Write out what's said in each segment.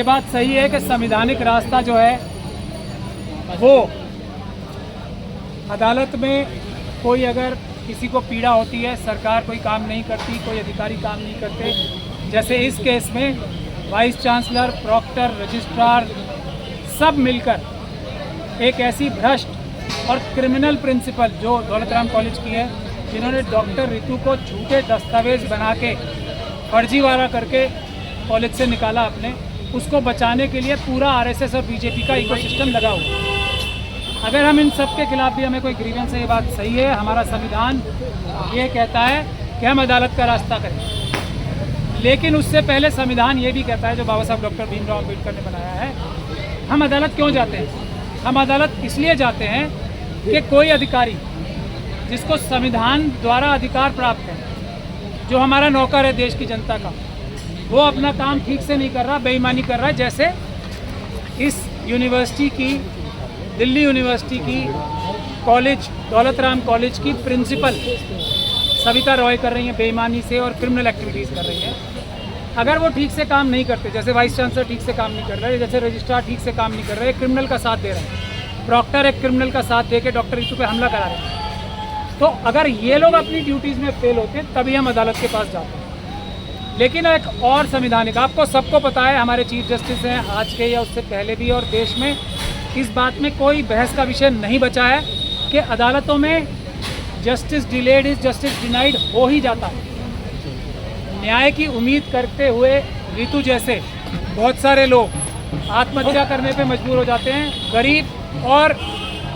ये बात सही है कि संवैधानिक रास्ता जो है वो अदालत में कोई अगर किसी को पीड़ा होती है, सरकार कोई काम नहीं करती, कोई अधिकारी काम नहीं करते, जैसे इस केस में वाइस चांसलर, प्रॉक्टर, रजिस्ट्रार सब मिलकर एक ऐसी भ्रष्ट और क्रिमिनल प्रिंसिपल जो दौलतराम कॉलेज की है, जिन्होंने डॉक्टर रितु को झूठे दस्तावेज बना के फर्जीवाड़ा करके कॉलेज से निकाला अपने, उसको बचाने के लिए पूरा आरएसएस और बीजेपी का इकोसिस्टम लगा हुआ है। अगर हम इन सब के खिलाफ भी हमें कोई ग्रीवेंस है, ये बात सही है, हमारा संविधान ये कहता है कि हम अदालत का रास्ता करें, लेकिन उससे पहले संविधान ये भी कहता है, जो बाबा साहब डॉक्टर भीमराव अम्बेडकर ने बनाया है, हम अदालत क्यों जाते हैं? हम अदालत इसलिए जाते हैं कि कोई अधिकारी जिसको संविधान द्वारा अधिकार प्राप्त है, जो हमारा नौकर है देश की जनता का, वो अपना काम ठीक से नहीं कर रहा, बेईमानी कर रहा है। जैसे इस यूनिवर्सिटी की, दिल्ली यूनिवर्सिटी की कॉलेज, दौलतराम कॉलेज की प्रिंसिपल सविता रॉय कर रही हैं बेईमानी से और क्रिमिनल एक्टिविटीज़ कर रही हैं। अगर वो ठीक से काम नहीं करते, जैसे वाइस चांसलर ठीक से काम नहीं कर रहे, जैसे रजिस्ट्रार ठीक से काम नहीं कर रहे, क्रिमिनल का साथ दे रहे हैं, प्रॉक्टर एक क्रिमिनल का साथ दे के डॉक्टर रितु पे हमला करा रहे हैं, तो अगर ये लोग अपनी ड्यूटीज़ में फेल होते हैं तभी हम अदालत के पास जाते हैं। लेकिन एक और संवैधानिक, आपको सबको पता है, हमारे चीफ जस्टिस हैं आज के या उससे पहले भी, और देश में इस बात में कोई बहस का विषय नहीं बचा है कि अदालतों में justice delayed is justice denied हो ही जाता है। न्याय की उम्मीद करते हुए रितु जैसे बहुत सारे लोग आत्महत्या करने पे मजबूर हो जाते हैं। गरीब और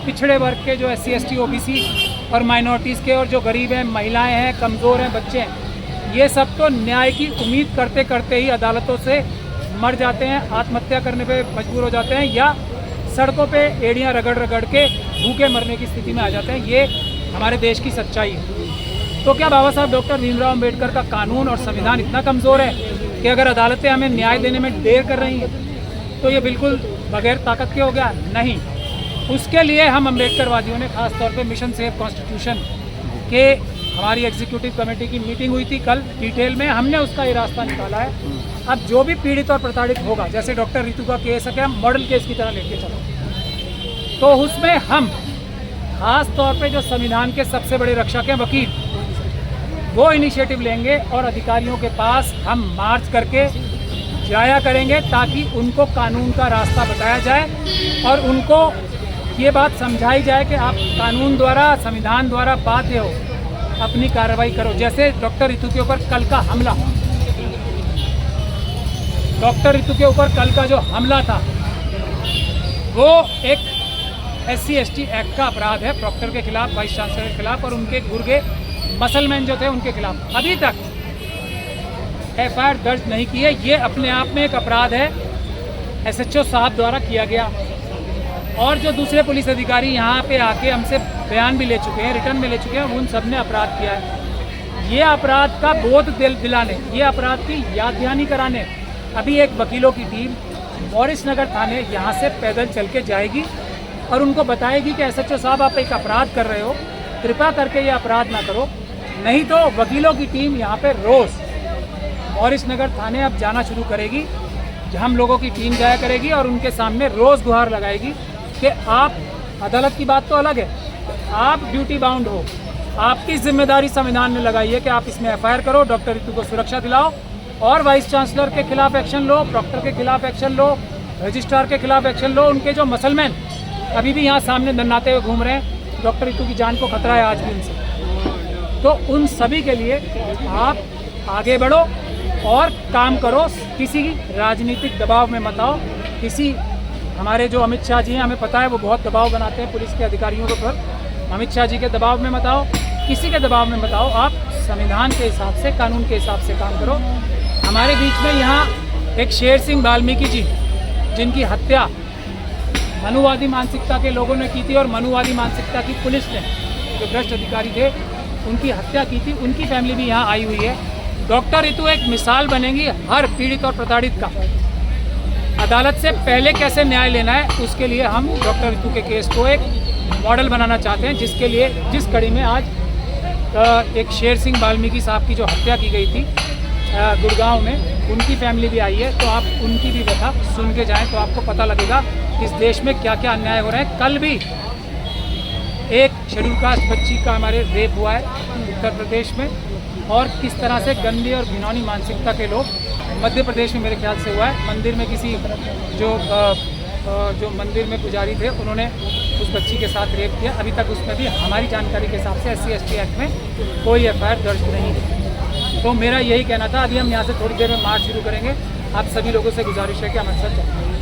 पिछड़े वर्ग के, जो SC ST OBC और माइनॉरिटीज़ के, और जो गरीब हैं, महिलाएं हैं, कमज़ोर हैं, बच्चे हैं, ये सब तो न्याय की उम्मीद करते करते ही अदालतों से मर जाते हैं, आत्महत्या करने पे मजबूर हो जाते हैं, या सड़कों पे एड़ियाँ रगड़ रगड़ के भूखे मरने की स्थिति में आ जाते हैं। ये हमारे देश की सच्चाई है। तो क्या बाबा साहब डॉक्टर भीमराव अम्बेडकर का कानून और संविधान इतना कमज़ोर है कि अगर अदालतें हमें न्याय देने में देर कर रही हैं तो ये बिल्कुल बगैर ताकत के हो गया? नहीं। उसके लिए हम अम्बेडकरवादियों ने खास तौर पे मिशन सेव कॉन्स्टिट्यूशन के, हमारी एग्जीक्यूटिव कमेटी की मीटिंग हुई थी कल, डिटेल में हमने उसका ये रास्ता निकाला है। अब जो भी पीड़ित और प्रताड़ित होगा, जैसे डॉक्टर रितु का केस है कि हम मॉडल केस की तरह लेके चलो, तो उसमें हम खास तौर पे जो संविधान के सबसे बड़े रक्षक हैं वकील, वो इनिशिएटिव लेंगे और अधिकारियों के पास हम मार्च करके जाया करेंगे, ताकि उनको कानून का रास्ता बताया जाए और उनको ये बात समझाई जाए कि आप कानून द्वारा, संविधान द्वारा बाध्य हो, अपनी कार्रवाई करो। जैसे डॉक्टर रितु के ऊपर कल का हमला, डॉक्टर रितु के ऊपर कल का जो हमला था, वो एक SC ST एक्ट का अपराध है, प्रॉक्टर के खिलाफ, वाइस चांसलर के खिलाफ और उनके गुर्गे मसलमैन जो थे उनके खिलाफ। अभी तक FIR दर्ज नहीं की है। ये अपने आप में एक अपराध है, SHO साहब द्वारा किया गया, और जो दूसरे पुलिस अधिकारी यहाँ पे आके हमसे बयान भी ले चुके हैं, रिटर्न में ले चुके हैं, उन सब ने अपराध किया है। ये अपराध का बोध दिलाने, ये अपराध की याद दहानी कराने अभी एक वकीलों की टीम मॉरिस नगर थाने यहाँ से पैदल चल के जाएगी और उनको बताएगी कि SHO साहब आप एक अपराध कर रहे हो, कृपा करके ये अपराध ना करो। नहीं तो वकीलों की टीम यहाँ पे रोज़ मॉरिस नगर थाने अब जाना शुरू करेगी, हम लोगों की टीम जाया करेगी और उनके सामने रोज़ गुहार लगाएगी कि आप, अदालत की बात तो अलग है, आप ड्यूटी बाउंड हो, आपकी जिम्मेदारी संविधान ने लगाई है कि आप इसमें FIR करो, डॉक्टर रितु को सुरक्षा दिलाओ और वाइस चांसलर के खिलाफ एक्शन लो, प्रॉक्टर के खिलाफ एक्शन लो, रजिस्ट्रार के खिलाफ एक्शन लो। उनके जो मसलमैन अभी भी यहाँ सामने दन्नाते हुए घूम रहे हैं, डॉक्टर रितु की जान को खतरा है आज भी उनसे, तो उन सभी के लिए आप आगे बढ़ो और काम करो, किसी राजनीतिक दबाव में मत आओ। किसी, हमारे जो अमित शाह जी हैं, हमें पता है वो बहुत दबाव बनाते हैं पुलिस के अधिकारियों के ऊपर, अमित शाह जी के दबाव में मत आओ, किसी के दबाव में मत आओ। आप संविधान के हिसाब से, कानून के हिसाब से काम करो। हमारे बीच में यहाँ एक शेर सिंह वाल्मीकि जी, जिनकी हत्या मनुवादी मानसिकता के लोगों ने की थी और मनुवादी मानसिकता की पुलिस ने, जो भ्रष्ट अधिकारी थे, उनकी हत्या की थी, उनकी फैमिली भी यहाँ आई हुई है। डॉक्टर रितु एक मिसाल बनेगी हर पीड़ित और प्रताड़ित का। अदालत से पहले कैसे न्याय लेना है, उसके लिए हम डॉक्टर रितु के केस को एक मॉडल बनाना चाहते हैं, जिसके लिए, जिस कड़ी में आज एक शेर सिंह वाल्मीकि साहब की जो हत्या की गई थी गुड़गांव में, उनकी फैमिली भी आई है, तो आप उनकी भी व्यथा सुन के जाएं तो आपको पता लगेगा कि इस देश में क्या क्या अन्याय हो रहे हैं। कल भी एक शेड्यूल कास्ट बच्ची का हमारे रेप हुआ है उत्तर प्रदेश में, और किस तरह से गंदी और घिनौनी मानसिकता के लोग मध्य प्रदेश में मेरे ख्याल से हुआ है। मंदिर में किसी जो मंदिर में पुजारी थे उन्होंने उस बच्ची के साथ रेप किया। अभी तक उसमें भी हमारी जानकारी के हिसाब से SC/ST एक्ट में कोई FIR दर्ज नहीं है। तो मेरा यही कहना था। अभी हम यहाँ से थोड़ी देर में मार्च शुरू करेंगे। आप सभी लोगों से गुजारिश है कि हमारे साथ चलें।